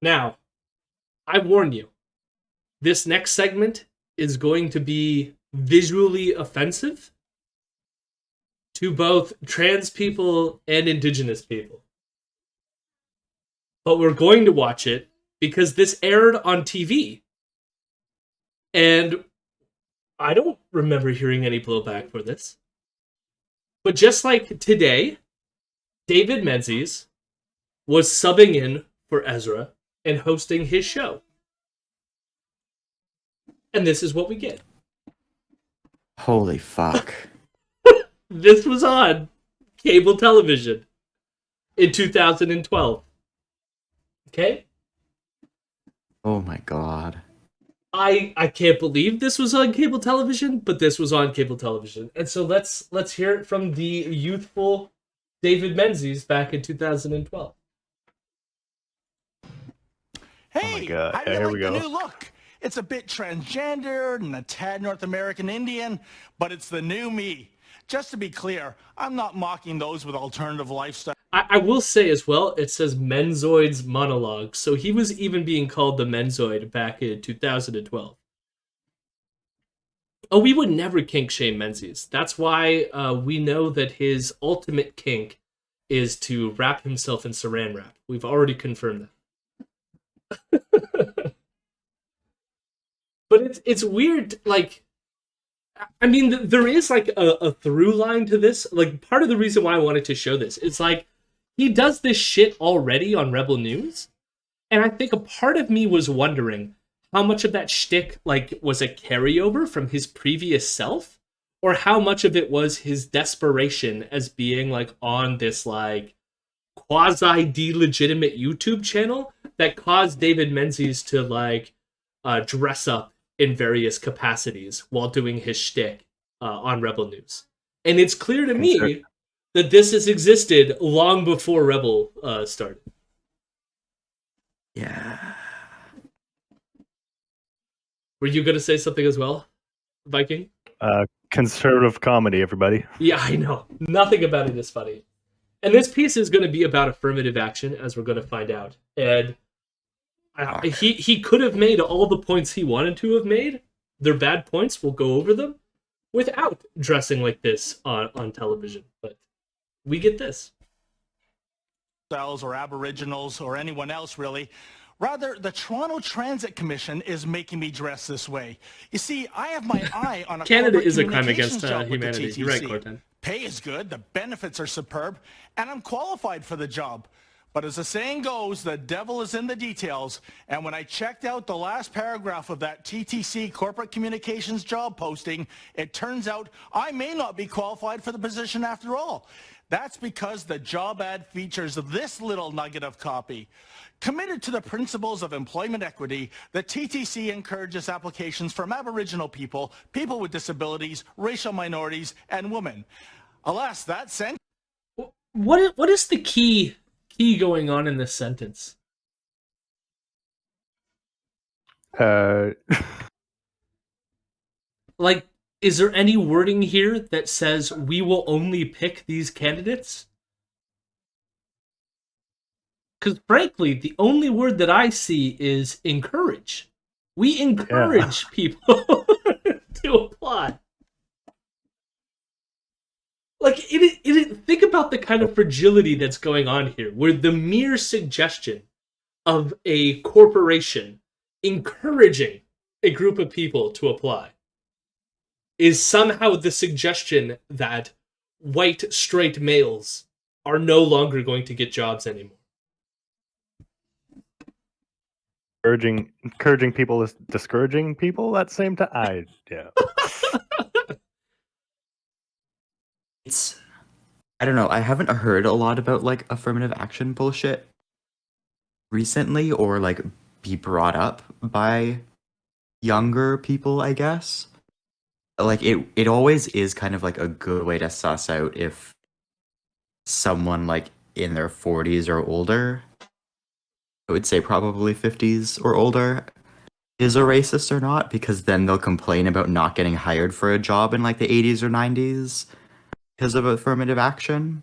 Now, I warn you, this next segment is going to be visually offensive to both trans people and indigenous people. But we're going to watch it because this aired on TV. And I don't remember hearing any blowback for this. But just like today, David Menzies was subbing in for Ezra and hosting his show. And this is what we get. Holy fuck. This was on cable television in 2012. Okay? Oh my god. I can't believe this was on cable television, but this was on cable television. And so let's hear it from the youthful David Menzies back in 2012. Hey, Oh my God. how do Yeah, you here like we the go. new look? It's a bit transgendered and a tad North American Indian, but it's the new me. Just to be clear, I'm not mocking those with alternative lifestyle. I will say as well, it says Menzoid's monologue, so he was even being called the Menzoid back in 2012. Oh, we would never kink shame Menzies. That's why we know that his ultimate kink is to wrap himself in saran wrap. We've already confirmed that. But it's weird, like, I mean, there is like a through line to this. Like, part of the reason why I wanted to show this is like he does this shit already on Rebel News, and I think a part of me was wondering how much of that shtick like was a carryover from his previous self, or how much of it was his desperation as being like on this like quasi delegitimate YouTube channel that caused David Menzies to like dress up in various capacities while doing his shtick on Rebel News. And it's clear to me that this has existed long before Rebel started. Yeah. Were you going to say something as well, Viking? Conservative comedy, everybody. Yeah, I know. Nothing about it is funny. And this piece is going to be about affirmative action, as we're going to find out. And he could have made all the points he wanted to have made. They're bad points. We'll go over them without dressing like this on television. But we get this. Or Aboriginals or anyone else really. Rather, the Toronto Transit Commission is making me dress this way. You see, I have my eye on a Canada corporate is a crime against communications job with the humanity. You're right, TTC. Corten. Pay is good, the benefits are superb, and I'm qualified for the job. But as the saying goes, the devil is in the details. And when I checked out the last paragraph of that TTC corporate communications job posting, it turns out I may not be qualified for the position after all. That's because the job ad features this little nugget of copy. Committed to the principles of employment equity, the TTC encourages applications from Aboriginal people, people with disabilities, racial minorities, and women. Alas, that sentence... What is the key going on in this sentence? Like, is there any wording here that says we will only pick these candidates? Because frankly, the only word that I see is encourage. We encourage people to apply. Like, think about the kind of fragility that's going on here, where the mere suggestion of a corporation encouraging a group of people to apply is somehow the suggestion that white, straight males are no longer going to get jobs anymore. Encouraging people is discouraging people at the same time. Yeah. I don't know. I haven't heard a lot about like affirmative action bullshit recently, or like be brought up by younger people, I guess. Like it always is kind of like a good way to suss out if someone like in their 40s or older, I would say probably 50s or older, is a racist or not, because then they'll complain about not getting hired for a job in like the 80s or 90s because of affirmative action.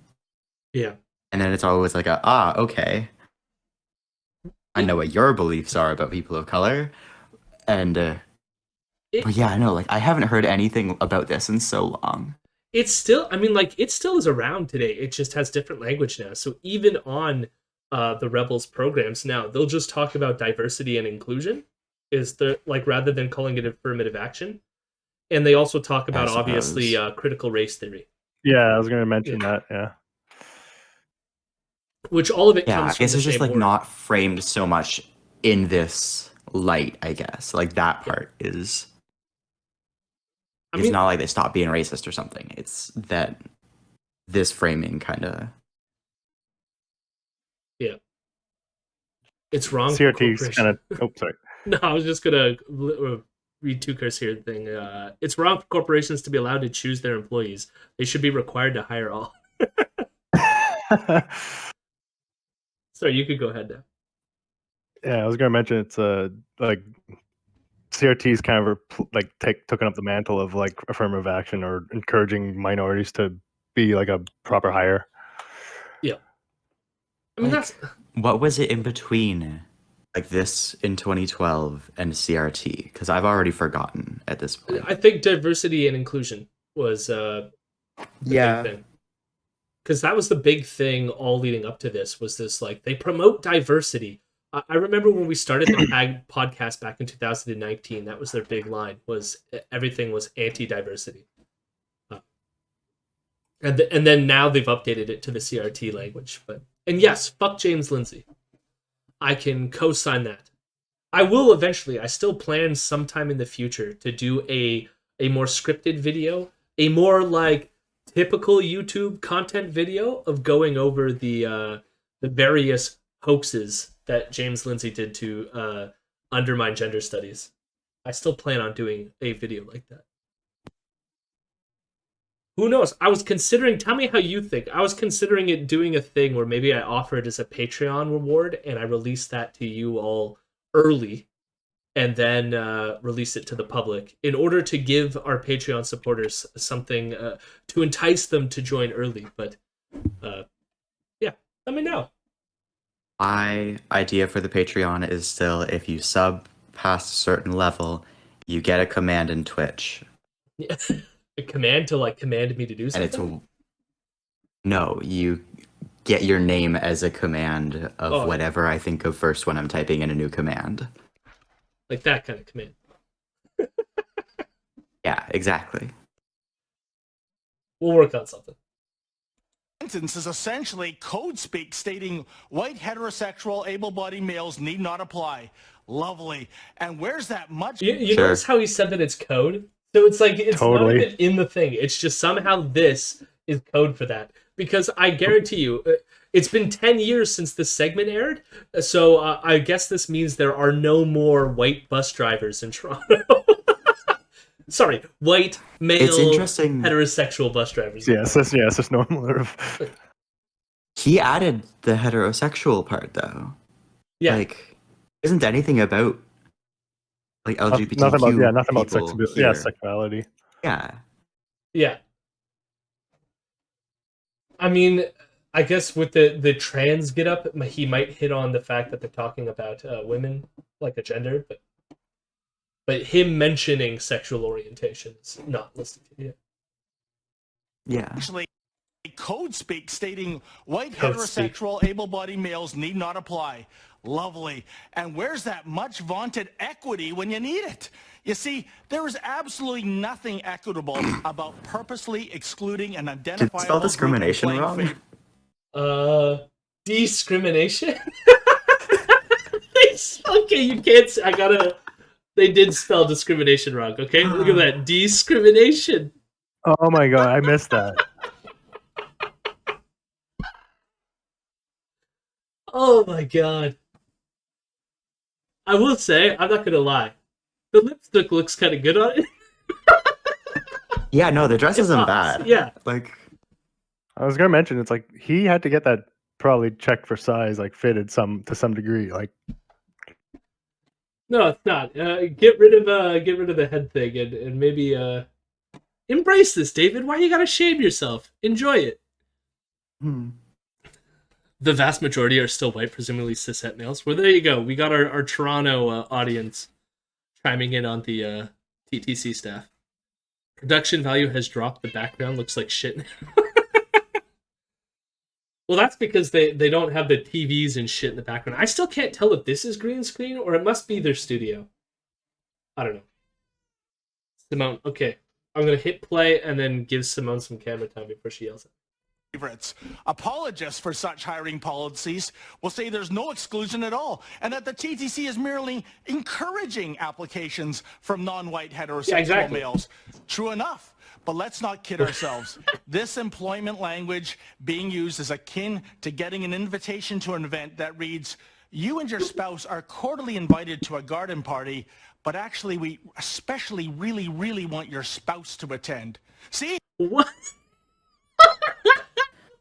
Yeah. And then it's always like okay. I know what your beliefs are about people of color, and but yeah, I know, like I haven't heard anything about this in so long. It's still, I mean, like, it still is around today. It just has different language now. So even on the Rebels programs now, they'll just talk about diversity and inclusion, is the like rather than calling it affirmative action. And they also talk I about obviously suppose. critical race theory, Yeah, I was going to mention that. Yeah. which all of it Yeah, I comes from guess the it's just same like word. not framed so much in this light, I guess. Like that Yeah. part is I it's mean, not like they stop being racist or something. It's that this framing kind of yeah, it's wrong for CRT's kind corporations. of. Oh, sorry. No, I was just gonna read two curse here thing. It's wrong for corporations to be allowed to choose their employees. They should be required to hire all. Sorry, you could go ahead now. Yeah, I was going to mention it's like CRT's kind of like taken up the mantle of like affirmative action or encouraging minorities to be like a proper hire. Yeah, I mean like what was it in between like this in 2012 and CRT? Because I've already forgotten at this point. I think diversity and inclusion was the big thing. Because that was the big thing all leading up to this was this like they promote diversity. I remember when we started the podcast back in 2019, that was their big line was everything was anti-diversity. And then now they've updated it to the CRT language. And yes, fuck James Lindsay. I can co-sign that. I will eventually. I still plan sometime in the future to do a more scripted video, a more like typical YouTube content video of going over the various hoaxes that James Lindsay did to undermine gender studies. I still plan on doing a video like that. Who knows? I was considering. Tell me how you think. I was considering it doing a thing where maybe I offer it as a Patreon reward and I release that to you all early and then release it to the public in order to give our Patreon supporters something to entice them to join early. But yeah, let me know. My idea for the Patreon is still if you sub past a certain level, you get a command in Twitch. Yeah. A command to like command me to do And something? no, you get your name as a command of whatever I think of first when I'm typing in a new command. Like that kind of command. Yeah, exactly. We'll work on something. Sentence is essentially code speak stating white heterosexual able-bodied males need not apply. Lovely. And where's that much? You Sure. notice how he said that it's code? So it's like it's Totally. not even in the thing. It's just somehow this is code for that. Because I guarantee you, it's been 10 years since this segment aired. So I guess this means there are no more white bus drivers in Toronto. Sorry, white, male, It's interesting. heterosexual bus drivers. Yes, it's just normal. He added the heterosexual part though. Yeah. Like, isn't anything about like LGBTQ nothing about people yeah, here. sexuality. Yeah. Yeah. I mean, I guess with the trans get up, he might hit on the fact that they're talking about women like a gender, but him mentioning sexual orientation is not listed here. Yeah. Actually, code speak stating white Code heterosexual able-bodied males need not apply. Lovely. And where's that much vaunted equity when you need it? You see, there is absolutely nothing equitable about purposely excluding an Did identifiable you spell group and discrimination playing wrong? Discrimination? Okay, you can't. I gotta. They did spell discrimination wrong. Okay, look at that discrimination. Oh my god, I missed that. Oh my god. I will say, I'm not gonna lie. The lipstick looks kind of good on it. Yeah, no, the dress isn't pops, bad. yeah. Like, I was gonna mention it's like he had to get that probably checked for size, like fitted to some degree. Like, No, it's not. Get rid of the head thing and maybe embrace this, David. Why you gotta shame yourself? Enjoy it. The vast majority are still white, presumably cishet males. Well, there you go. We got our Toronto audience chiming in on the TTC staff. Production value has dropped. The background looks like shit. Well, that's because they don't have the TVs and shit in the background. I still can't tell if this is green screen or it must be their studio. I don't know. Simone, okay. I'm going to hit play and then give Simone some camera time before she yells at me. Favorites. Apologists for such hiring policies will say there's no exclusion at all and that the TTC is merely encouraging applications from non-white heterosexual males. True enough, but let's not kid ourselves. This employment language being used is akin to getting an invitation to an event that reads, "You and your spouse are cordially invited to a garden party, but actually we especially really, really want your spouse to attend." See? What?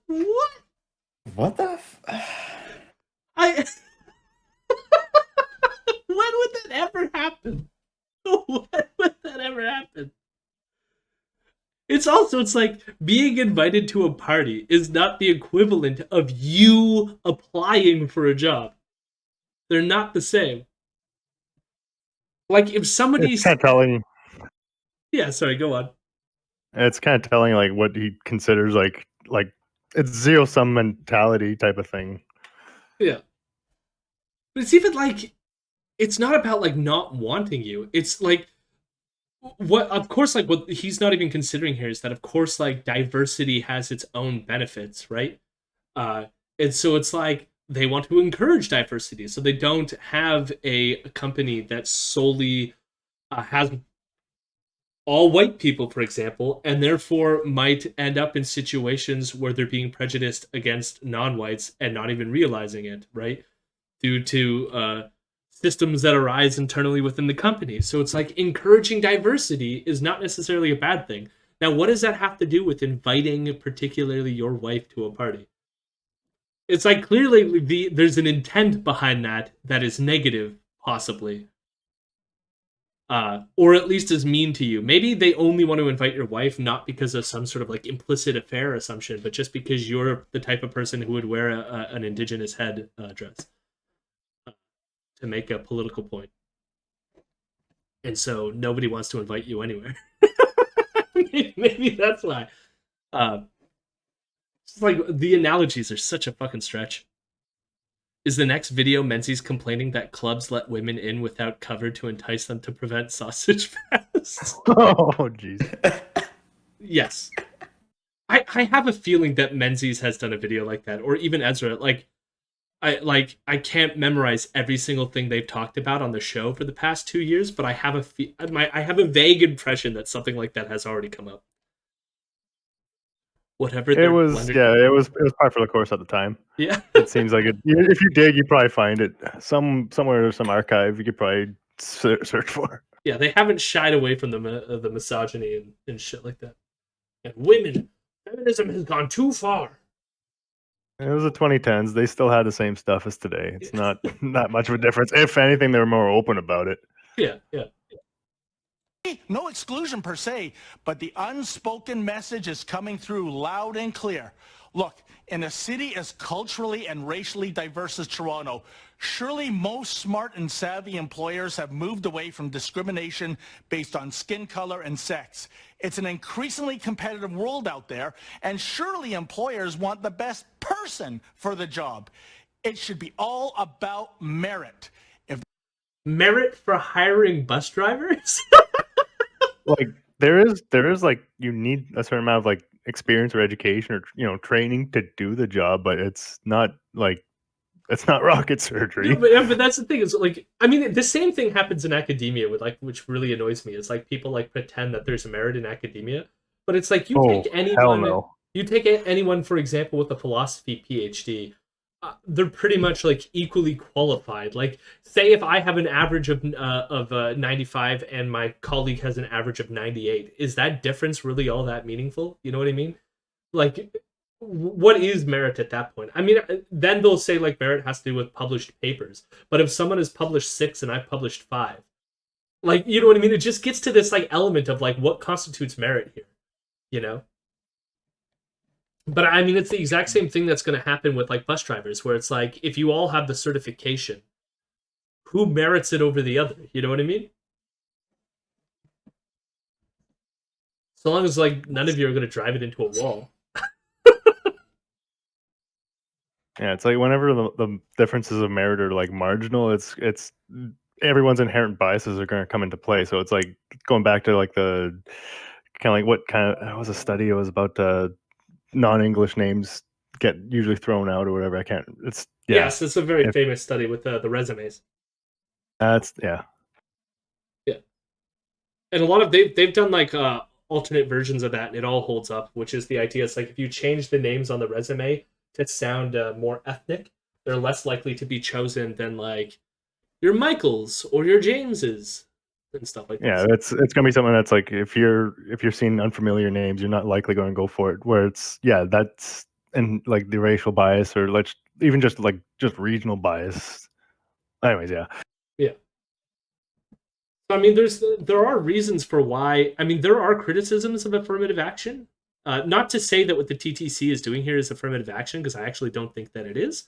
What? What the? When would that ever happen? When would that ever happen? It's like being invited to a party is not the equivalent of you applying for a job. They're not the same. Like if somebody's It's kind of telling. Yeah, sorry, go on. It's kind of telling like what he considers like it's zero sum mentality type of thing. Yeah. But it's even like it's not about like not wanting you. It's like what he's not even considering here is that of course like diversity has its own benefits, right? And so it's like they want to encourage diversity, so they don't have a company that solely has all white people, for example, and therefore might end up in situations where they're being prejudiced against non-whites and not even realizing it, right? Due to systems that arise internally within the company. So it's like encouraging diversity is not necessarily a bad thing. Now, what does that have to do with inviting particularly your wife to a party? It's like clearly there's an intent behind that is negative, possibly. Or at least is mean to you. Maybe they only want to invite your wife not because of some sort of like implicit affair assumption, but just because you're the type of person who would wear an indigenous head dress to make a political point. And so nobody wants to invite you anywhere. Maybe that's why. It's like the analogies are such a fucking stretch. Is the next video Menzies complaining that clubs let women in without cover to entice them to prevent sausage fest? Oh, jeez. Yes. I have a feeling that Menzies has done a video like that, or even Ezra. I can't memorize every single thing they've talked about on the show for the past 2 years, but I have a vague impression that something like that has already come up. Whatever it was par for the course at the time. Yeah. It seems like it. If you dig, you probably find it somewhere, some archive. You could probably search for. Yeah, they haven't shied away from the misogyny and shit like that. And feminism has gone too far. It was the 2010s. They still had the same stuff as today. It's not much of a difference. If anything, they were more open about it. Yeah. No exclusion per se, but the unspoken message is coming through loud and clear. Look, in a city as culturally and racially diverse as Toronto, surely most smart and savvy employers have moved away from discrimination based on skin color and sex. It's an increasingly competitive world out there, and surely employers want the best person for the job. It should be all about merit. Merit for hiring bus drivers? Like there is like you need a certain amount of like experience or education or training to do the job, but it's not rocket surgery. No, but that's the thing is like I mean the same thing happens in academia with like which really annoys me. It's like people like pretend that there's merit in academia, but it's like you take anyone for example with a philosophy PhD. They're pretty much like equally qualified. Like, say if I have an average of 95 and my colleague has an average of 98, is that difference really all that meaningful? You know what I mean? Like, what is merit at that point? I mean, then they'll say like merit has to do with published papers. But if someone has published 6 and I've published 5, like, you know what I mean? It just gets to this like element of like what constitutes merit here, you know? But I mean, it's the exact same thing that's going to happen with like bus drivers, where it's like if you all have the certification, who merits it over the other? You know what I mean? So long as like none of you are going to drive it into a wall. Yeah, it's like whenever the differences of merit are like marginal, it's everyone's inherent biases are going to come into play. So it's like going back to like the kind of like what kind of, it was a study, it was about non-English names get usually thrown out or whatever. I can't. It's yeah. Yes, it's a very famous study with the resumes. That's yeah. Yeah, and a lot of they've done like alternate versions of that, and it all holds up. Which is the idea. It's like if you change the names on the resume to sound more ethnic, they're less likely to be chosen than like your Michaels or your Jameses and stuff like that. Yeah, it's gonna be something that's like if you're seeing unfamiliar names, you're not likely going to go for it. Where it's that's and like the racial bias or let's even just regional bias. Anyways, yeah. Yeah. So I mean, there are reasons for why. I mean, there are criticisms of affirmative action. Not to say that what the TTC is doing here is affirmative action, because I actually don't think that it is.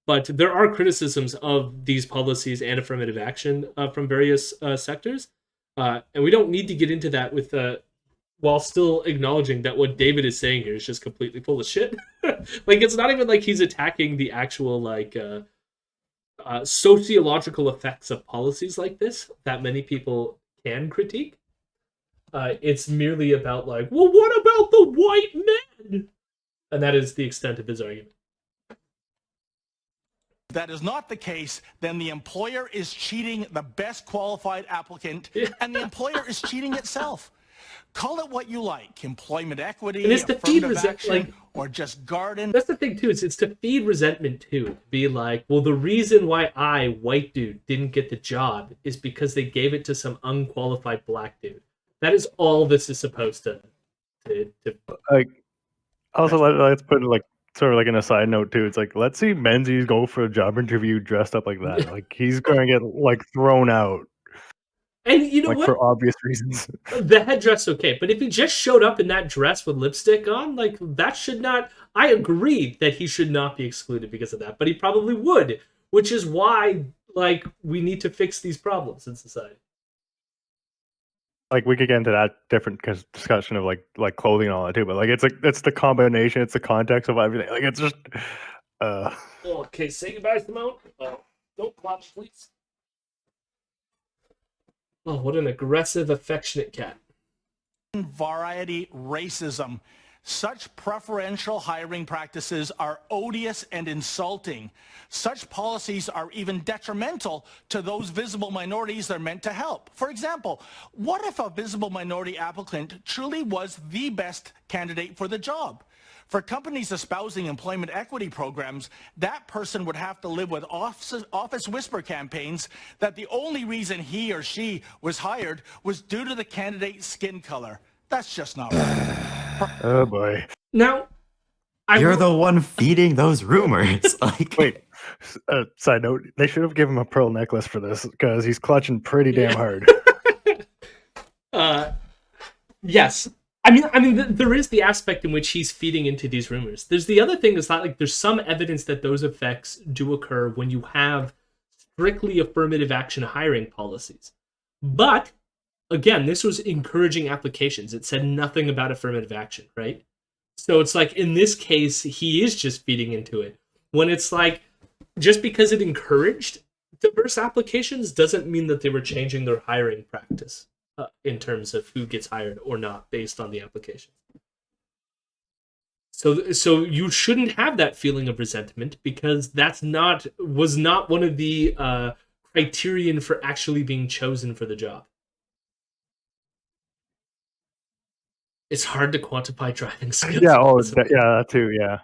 But there are criticisms of these policies and affirmative action from various sectors. And we don't need to get into that with while still acknowledging that what David is saying here is just completely full of shit. Like, it's not even like he's attacking the actual like sociological effects of policies like this that many people can critique. It's merely about like, well, what about the white men? And that is the extent of his argument. If that is not the case, then the employer is cheating the best qualified applicant, and the employer is cheating itself. Call it what you like, employment equity, And it's to feed affirmative action, like, or just garden. That's the thing too. It's to feed resentment too. Be like, well, the reason why I, white dude, didn't get the job is because they gave it to some unqualified black dude. That is all this is supposed to Like also let's put like sort of like in a side note too. It's like let's see Menzies go for a job interview dressed up like that. Like he's gonna get like thrown out. And you know like what? For obvious reasons. The headdress, okay, but if he just showed up in that dress with lipstick on, like that should not. I agree that he should not be excluded because of that, but he probably would, which is why like we need to fix these problems in society. Like we could get into that different discussion of like clothing and all that too, but like it's the combination, it's the context of everything. Like it's just Okay, say goodbye, Simone. Don't clap, please. Oh, what an aggressive, affectionate cat. Variety racism. Such preferential hiring practices are odious and insulting. Such policies are even detrimental to those visible minorities they're meant to help. For example, what if a visible minority applicant truly was the best candidate for the job? For companies espousing employment equity programs, that person would have to live with office whisper campaigns that the only reason he or she was hired was due to the candidate's skin color. That's just not right. oh boy. Now, You're the one feeding those rumors. Like, Wait, side note, they should have given him a pearl necklace for this because he's clutching pretty damn hard. Yes. I mean, there is the aspect in which he's feeding into these rumors. There's the other thing is that like there's some evidence that those effects do occur when you have strictly affirmative action hiring policies. But again, this was encouraging applications. It said nothing about affirmative action, right? So it's like in this case, he is just feeding into it. When it's like just because it encouraged diverse applications doesn't mean that they were changing their hiring practice. In terms of who gets hired or not based on the application. So you shouldn't have that feeling of resentment because was not one of the criterion for actually being chosen for the job. It's hard to quantify driving skills. Yeah, that too, yeah.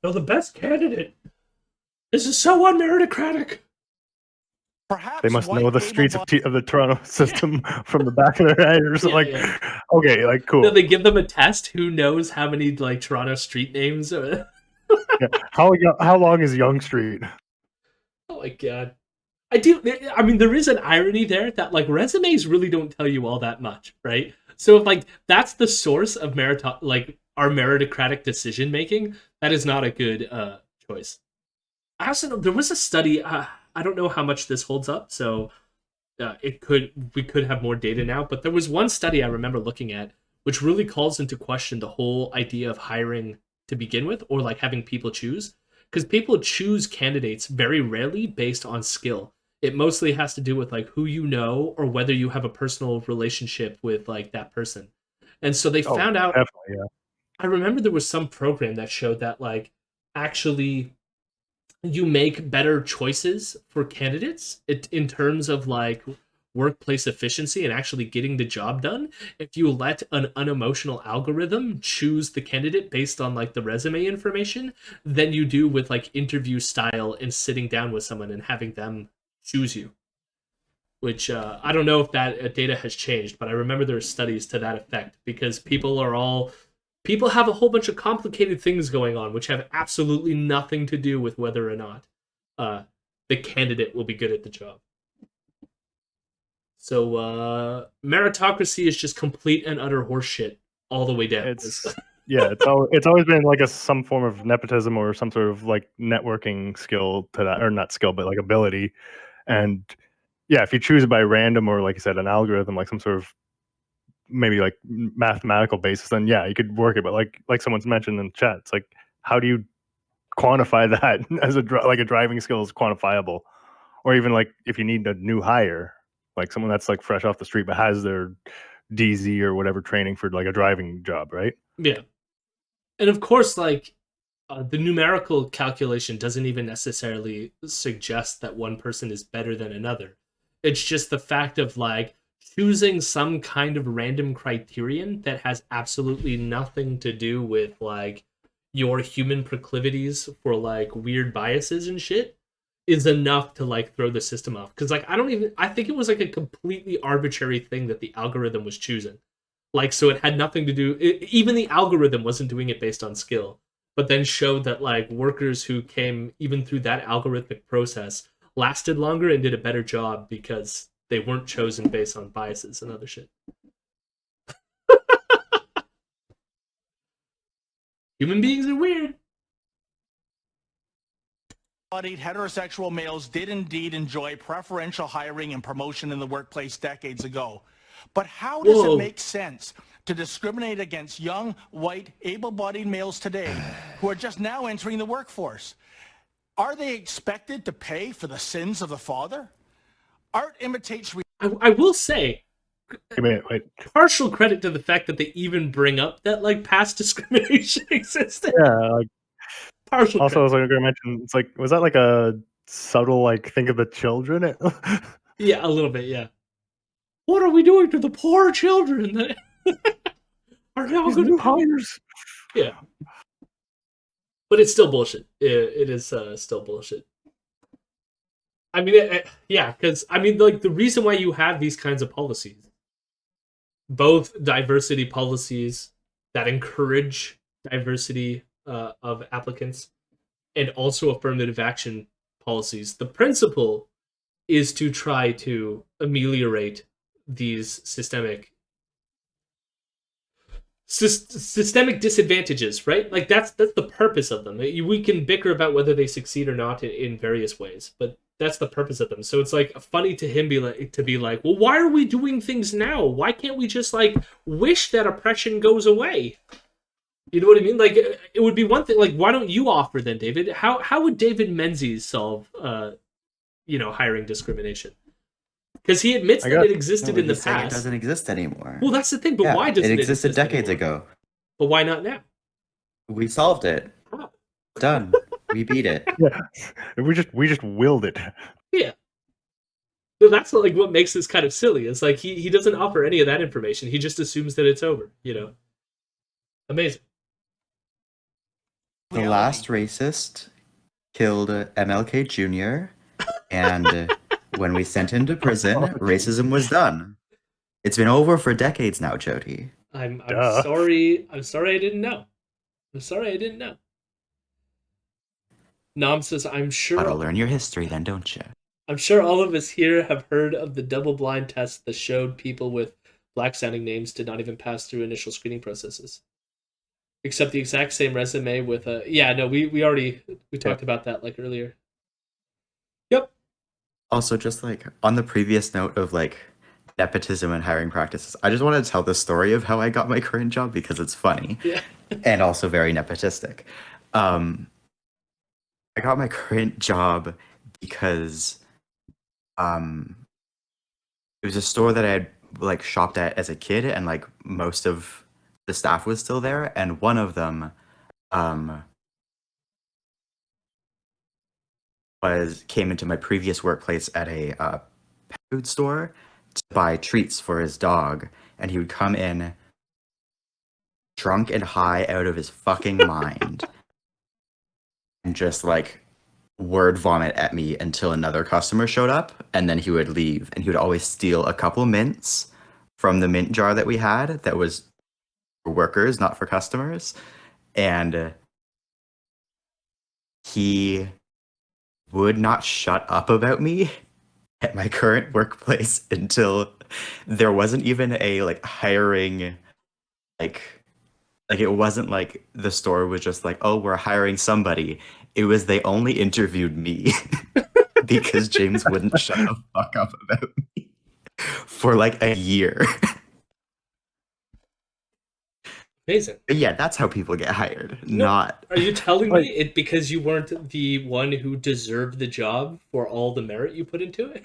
No, the best candidate. This is so unmeritocratic. Perhaps they must know the streets of the Toronto system from the back of their head or something. Okay, like cool. So they give them a test. Who knows how many like Toronto street names? Yeah. How long is Yonge Street? Oh my god. I mean, there is an irony there that like resumes really don't tell you all that much, right? So if like that's the source of our meritocratic decision making, that is not a good choice. I also know there was a study. I don't know how much this holds up, so we could have more data now. But there was one study I remember looking at, which really calls into question the whole idea of hiring to begin with, or like having people choose, because people choose candidates very rarely based on skill. It mostly has to do with like who you know or whether you have a personal relationship with like that person. And so they Oh, found out. definitely, yeah. I remember there was some program that showed that like actually you make better choices for candidates in terms of like workplace efficiency and actually getting the job done if you let an unemotional algorithm choose the candidate based on like the resume information than you do with like interview style and sitting down with someone and having them choose you, which I don't know if that data has changed, but I remember there were studies to that effect because people have a whole bunch of complicated things going on, which have absolutely nothing to do with whether or not uh, the candidate will be good at the job. So meritocracy is just complete and utter horseshit all the way down. It's it's always been like some form of nepotism or some sort of like networking skill to that, or not skill, but like ability. And yeah, if you choose it by random or like you said, an algorithm, like some sort of maybe like mathematical basis, then yeah, you could work it. But like someone's mentioned in the chat, it's like, how do you quantify that as a driving skill is quantifiable? Or even like if you need a new hire, like someone that's like fresh off the street but has their DZ or whatever training for like a driving job, right? Yeah. And of course, like the numerical calculation doesn't even necessarily suggest that one person is better than another. It's just the fact of like choosing some kind of random criterion that has absolutely nothing to do with like your human proclivities for like weird biases and shit is enough to like throw the system off. Because like I think it was like a completely arbitrary thing that the algorithm was choosing. Like, so it had nothing to do, even the algorithm wasn't doing it based on skill, but then showed that like workers who came even through that algorithmic process lasted longer and did a better job because they weren't chosen based on biases and other shit. Human beings are weird. Bodied heterosexual males did indeed enjoy preferential hiring and promotion in the workplace decades ago. But how does it make sense to discriminate against young, white, able-bodied males today who are just now entering the workforce? Are they expected to pay for the sins of the father? Art imitates... I will say, Wait. partial credit to the fact that they even bring up that like past discrimination existed. Yeah, like Partial also, credit. I was going to mention, it's like, was that like a subtle, like, think of the children? Yeah, a little bit, yeah. What are we doing to the poor children that are now These going new to hires. Yeah. But it's still bullshit. It is still bullshit. I mean, yeah, because, I mean, like, the reason why you have these kinds of policies, both diversity policies that encourage diversity of applicants and also affirmative action policies, the principle is to try to ameliorate these systemic disadvantages, right? Like that's the purpose of them. We can bicker about whether they succeed or not in various ways, but that's the purpose of them. So it's like funny to him be like, well, why are we doing things now? Why can't we just like wish that oppression goes away? You know what I mean? Like it would be one thing. Like why don't you offer then, David? How would David Menzies solve hiring discrimination? Because he admits that it existed in the past. It doesn't exist anymore. Well, that's the thing. But why doesn't it exist? It existed decades ago. But why not now? We solved it. Oh. Done. We beat it. Yeah, we just willed it. Yeah. So that's like what makes this kind of silly. It's like he doesn't offer any of that information. He just assumes that it's over. Amazing. The last racist killed MLK Jr. and when we sent him to prison, racism was done. It's been over for decades now, Jody. I'm sorry. I'm sorry I didn't know. Nam says, I'm sure... Gotta learn your history then, don't you? I'm sure all of us here have heard of the double-blind test that showed people with black-sounding names did not even pass through initial screening processes. Except the exact same resume with a yeah. No, we already talked about that like earlier. Yep. Also, just like on the previous note of like nepotism and hiring practices, I just want to tell the story of how I got my current job because it's funny Yeah. and also very nepotistic. Um, I got my current job because it was a store that I had like shopped at as a kid, and like most of the staff was still there, and one of them um was came into my previous workplace at a pet food store to buy treats for his dog, and he would come in drunk and high out of his fucking mind and just like word vomit at me until another customer showed up, and then he would leave, and he would always steal a couple mints from the mint jar that we had that was for workers, not for customers. And he would not shut up about me at my current workplace until there wasn't even a like hiring like it wasn't like the store was just like, oh, we're hiring somebody. It was they only interviewed me because James wouldn't shut the fuck up about me for like a year. Amazing. But yeah, that's how people get hired. No, Not are you telling Like- me it because you weren't the one who deserved the job for all the merit you put into it?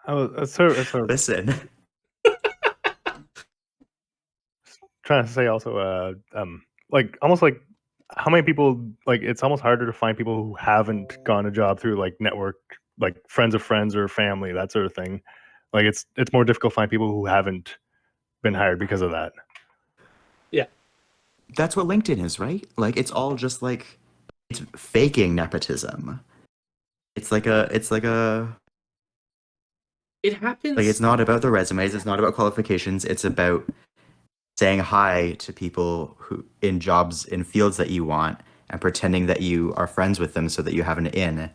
It's listen. trying to say also, like almost like how many people like it's almost harder to find people who haven't gone a job through like network, like friends of friends or family, that sort of thing. Like it's more difficult to find people who haven't been hired because of that. Yeah. That's what LinkedIn is, right? Like it's all just like it's faking nepotism. It's like a It happens. like it's not about the resumes, it's not about qualifications, it's about saying hi to people who in jobs in fields that you want and pretending that you are friends with them so that you have an in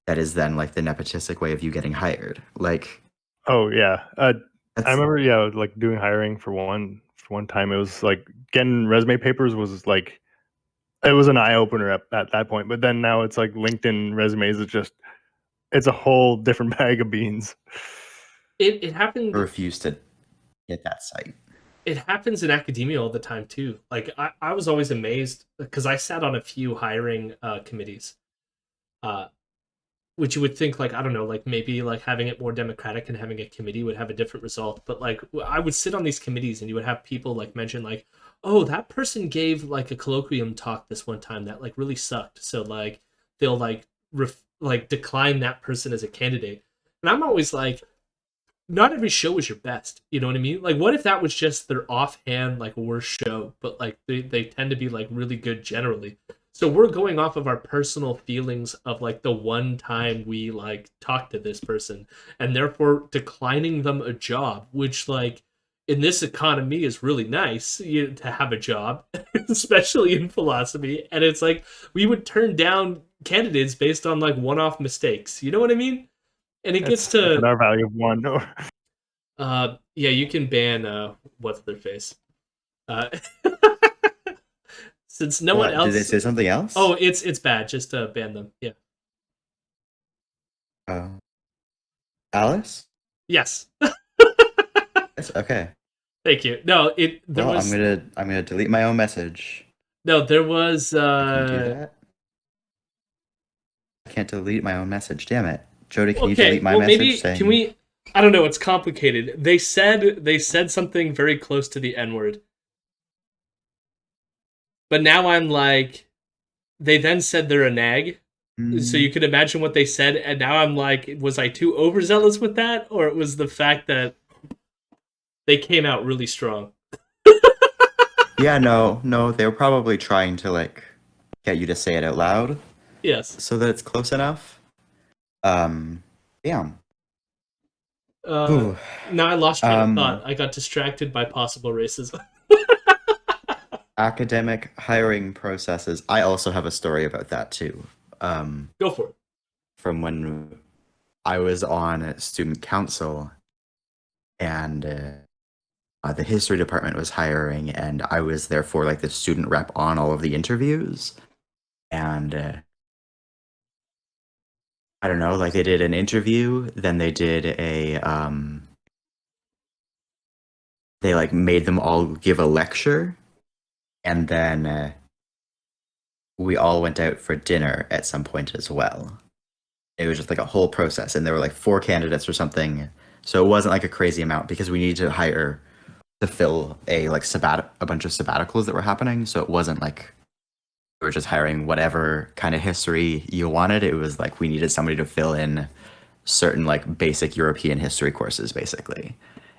that is then like the nepotistic way of you getting hired. Like Oh yeah, I that's remember like doing hiring for one time. It was like getting resume papers was like it was an eye opener at that point. But then now it's like LinkedIn resumes. It's a whole different bag of beans. It happened. I refuse to get that site. It happens in academia all the time too. Like I was always amazed because I sat on a few hiring committees, uh, which you would think like I don't know, like maybe like having it more democratic and having a committee would have a different result. But like I would sit on these committees and you would have people like mention like, oh, that person gave like a colloquium talk this one time that like really sucked. So like they'll like like decline that person as a candidate. And I'm always like, not every show is your best. You know what I mean? Like, what if that was just their offhand, like, worst show, but like they tend to be like really good generally. So we're going off of our personal feelings of like the one time we like talked to this person, and therefore declining them a job, which like in this economy is really nice to have a job, especially in philosophy. And it's like we would turn down candidates based on like one-off mistakes. You know what I mean? And it gets It's to an our value of one. yeah, you can ban what's their face. Uh since no one What? Did they else say something else? Oh, it's bad. Just ban them. Yeah. Uh, Alice? Yes. Yes, okay. Thank you. No, there Well, was I'm gonna delete my own message. no, there was Can you do that? I can't delete my own message. Damn it, Jody. Can you okay, delete my well message maybe saying? can we I don't know, it's complicated. They said something very close to the N-word. But now I'm like they then said they're a nag. So you could imagine what they said, and now I'm like, was I too overzealous with that, or it was the fact that they came out really strong? Yeah, no. They were probably trying to like get you to say it out loud Yes. so that it's close enough. Damn. Ooh. Now I lost track of Um, thought. I got distracted by possible racism. Academic hiring processes. I also have a story about that too. Go for it. From when I was on student council, and the history department was hiring, and I was therefore like the student rep on all of the interviews. And I don't know, like they did an interview, then they did a they like made them all give a lecture, and then we all went out for dinner at some point as well. It was just like a whole process, and there were like 4 candidates or something, so it wasn't like a crazy amount because we needed to hire to fill a bunch of sabbaticals that were happening. So it wasn't like we were just hiring whatever kind of history you wanted. It was like we needed somebody to fill in certain like basic European history courses, basically,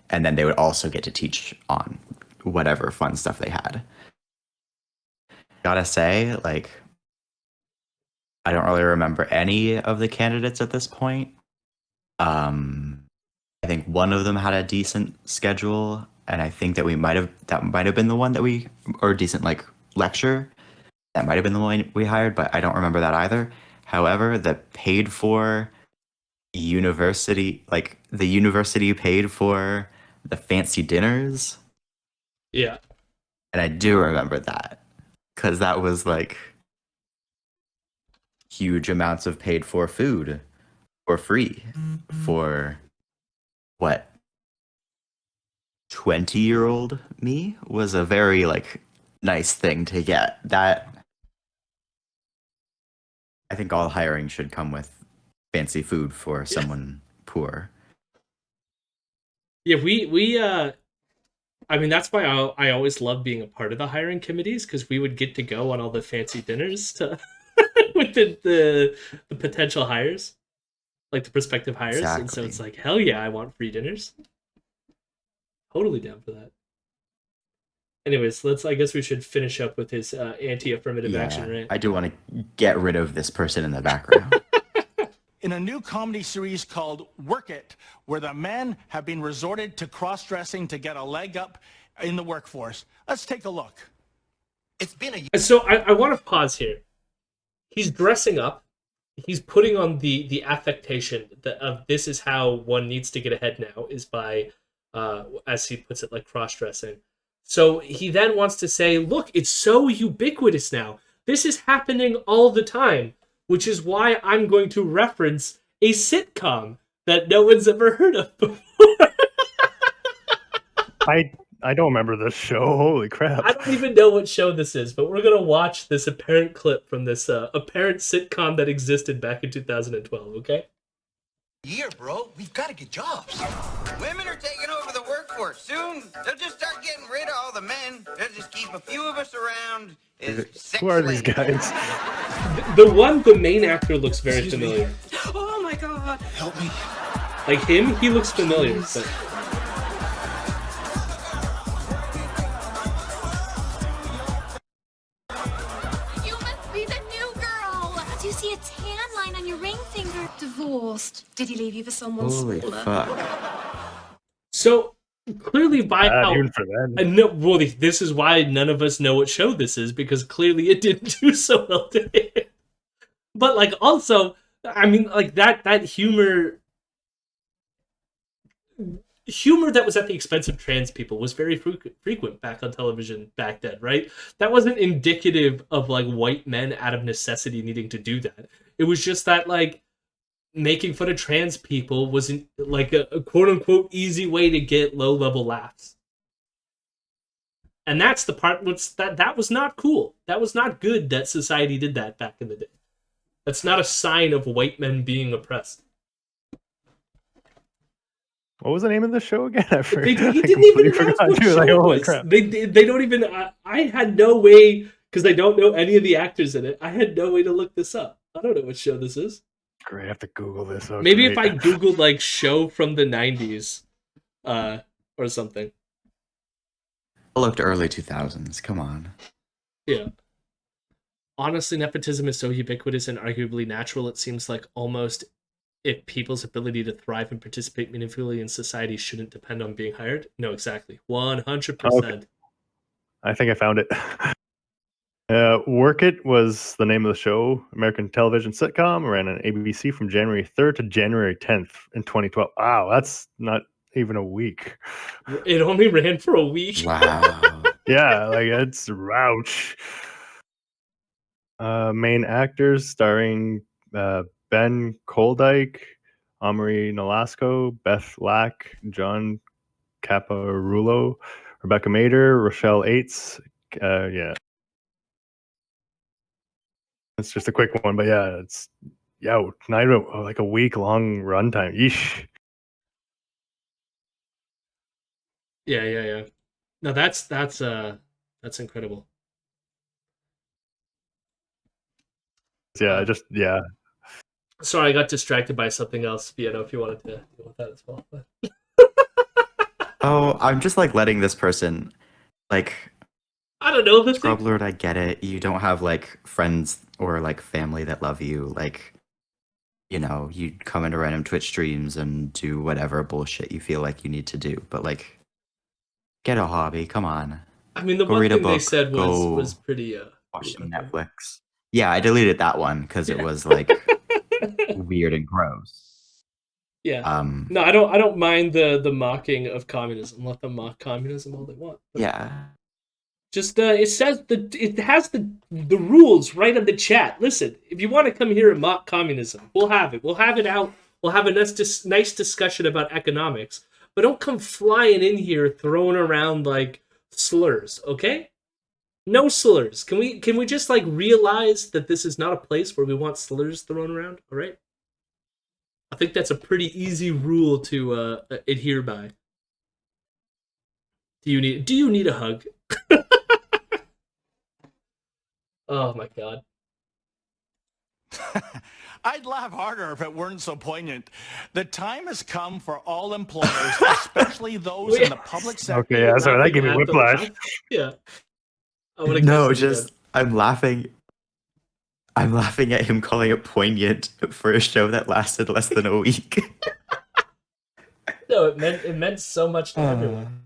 and then they would also get to teach on whatever fun stuff they had. Gotta say, like, I don't really remember any of the candidates at this point. I think one of them had a decent schedule, and I think that might have been the one that or decent like lecture. That might have been the one we hired, but I don't remember that either. However, the paid for university, like the university paid for the fancy dinners. Yeah. And I do remember that because that was like huge amounts of paid for food for free for what 20-year-old me was a very like nice thing to get. That I think all hiring should come with fancy food for someone poor. Yeah, we I mean, that's why I always love being a part of the hiring committees, because we would get to go on all the fancy dinners to with the potential hires, like the prospective hires. Exactly. And so it's like, hell yeah, I want free dinners. Totally down for that. Anyways, I guess we should finish up with his anti-affirmative action rant. I do want to get rid of this person in the background. In a new comedy series called Work It, where the men have been resorted to cross-dressing to get a leg up in the workforce. Let's take a look. It's been a year. So I want to pause here. He's dressing up. He's putting on the affectation of this is how one needs to get ahead now, is by, as he puts it, like cross-dressing. So he then wants to say, look, it's so ubiquitous now. This is happening all the time, which is why I'm going to reference a sitcom that no one's ever heard of before. I don't remember this show. Holy crap. I don't even know what show this is, but we're going to watch this apparent clip from this apparent sitcom that existed back in 2012, okay? Year, bro. We've got to get jobs. Women are taking over the workforce. Soon, they'll just start getting rid of all the men. They'll just keep a few of us around. Who are these guys? The main actor looks very familiar. Oh my god. Help me. Like him, he looks familiar, but... You must be the new girl. Do you see a tan line on your ring finger? Divorced. Did he leave you for someone Holy smaller? fuck. So, clearly by how... Even for them. I know, well, this is why none of us know what show this is, because clearly it didn't do so well today. But, like, also, I mean, like, that humor that was at the expense of trans people was very frequent back on television back then, right? That wasn't indicative of, like, white men out of necessity needing to do that. It was just that, like, making fun of trans people wasn't, like, a quote-unquote easy way to get low-level laughs. And that's the part that was not cool. That was not good that society did that back in the day. That's not a sign of white men being oppressed. What was the name of the show again? I forgot. He didn't I even completely announce forgot, what too. show Like, it holy was. crap. They don't even... I had no way, because I don't know any of the actors in it, I had no way to look this up. I don't know what show this is. Great, I have to Google this. Oh, Maybe great. if I Googled, like, show from the 90s, or something. I looked early 2000s. Come on. Yeah. Honestly, nepotism is so ubiquitous and arguably natural, it seems like almost if people's ability to thrive and participate meaningfully in society shouldn't depend on being hired. No, exactly. 100%. Okay. I think I found it. Work It was the name of the show. American television sitcom. Ran on ABC from January 3rd to January 10th in 2012. Wow, that's not even a week. It only ran for a week. Wow. Yeah, like it's Rouch. Main actors starring Ben Koldyke, Omri Nolasco, Beth Lack, John Caparulo, Rebecca Mader, Rochelle Aites. Yeah, it's just a quick one, but yeah, it's not even like a week long runtime. Yeesh. Yeah. No, that's incredible. Yeah, yeah. Sorry, I got distracted by something else. You know, if you wanted to deal with that as well. But... Oh, I'm just like letting this person, like, I don't know the thing. Scrub Lord, I get it. You don't have like friends or like family that love you. Like, you know, you come into random Twitch streams and do whatever bullshit you feel like you need to do. But like, get a hobby. Come on. I mean, the Go one read a thing they book, said go was pretty. Watch some okay. Netflix. Yeah, I deleted that one because it was like weird and gross. Yeah. No, I don't mind the mocking of communism. Let them mock communism all they want. But Yeah. just it says it has the rules right in the chat. Listen, if you want to come here and mock communism, we'll have it. We'll have it out. We'll have a nice discussion about economics. But don't come flying in here throwing around like slurs, okay? No slurs. Can we just like realize that this is not a place where we want slurs thrown around? All right. I think that's a pretty easy rule to adhere by. Do you need a hug? Oh my god. I'd laugh harder if it weren't so poignant. The time has come for all employers, especially those in the public sector. Okay, yeah, sorry, that gave me whiplash. Yeah. No, just I'm laughing. I'm laughing at him calling it poignant for a show that lasted less than a week. No, it meant so much to everyone.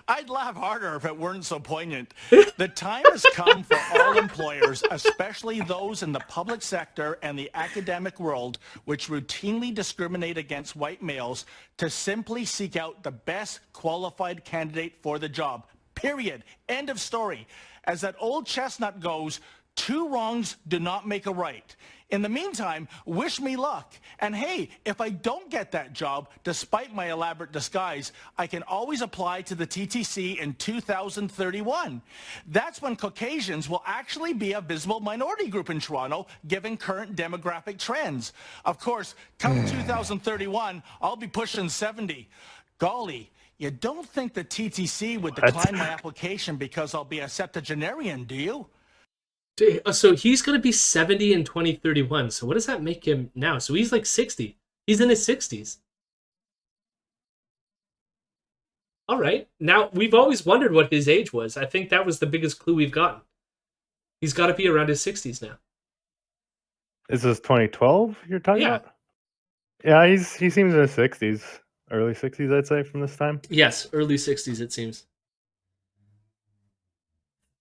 I'd laugh harder if it weren't so poignant. The time has come for all employers, especially those in the public sector and the academic world, which routinely discriminate against white males, to simply seek out the best qualified candidate for the job. Period. End of story. As that old chestnut goes, 2 wrongs do not make a right. In the meantime, wish me luck. And hey, if I don't get that job, despite my elaborate disguise, I can always apply to the TTC in 2031. That's when Caucasians will actually be a visible minority group in Toronto, given current demographic trends. Of course, come 2031, I'll be pushing 70. Golly, you don't think the TTC would decline my application because I'll be a septuagenarian, do you? So he's going to be 70 in 2031. So what does that make him now? So he's like 60. He's in his 60s. All right. Now, we've always wondered what his age was. I think that was the biggest clue we've gotten. He's got to be around his 60s now. Is this 2012 you're talking about? Yeah, he seems in his 60s. Early 60s, I'd say, from this time. Yes, early 60s, it seems.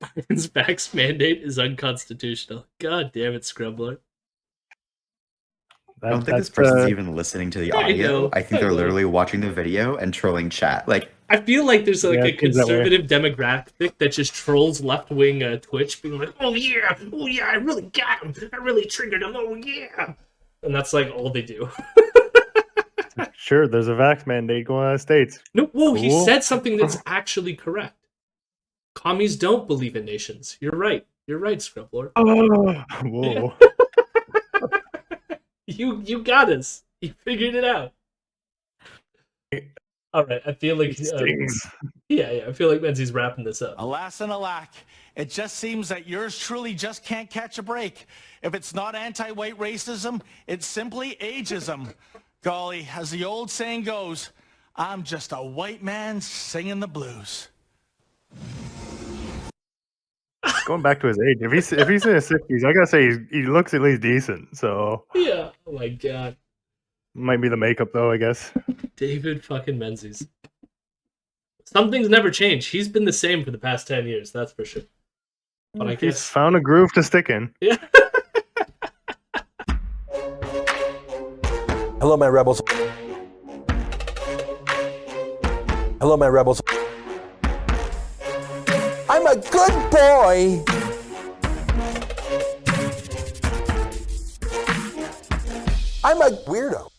Biden's vax mandate is unconstitutional. God damn it, Scrubler. I don't think this person's even listening to the audio. I think they're know. literally watching the video and trolling chat. Like, I feel like there's like a conservative demographic that just trolls left-wing Twitch, being like, oh yeah, I really got him. I really triggered him. Oh yeah. And that's like all they do. Sure, there's a vax mandate going on in the States. No, whoa, he said something that's actually correct. Commies don't believe in nations. You're right. You're right, Scrublord. Oh, whoa. You got us. You figured it out. All right, I feel like yeah, I feel like Menzies wrapping this up. Alas and alack, it just seems that yours truly just can't catch a break. If it's not anti-white racism, it's simply ageism. Golly, as the old saying goes, I'm just a white man singing the blues. Going back to his age, if he's in his 60s, I gotta say he looks at least decent. So yeah, oh my god, might be the makeup though, I guess. David fucking Menzies. Some things never change. He's been the same for the past 10 years, that's for sure. But I guess he's found a groove to stick in. Yeah. Hello, my rebels. Hello, my rebels. I'm a good boy. I'm a weirdo.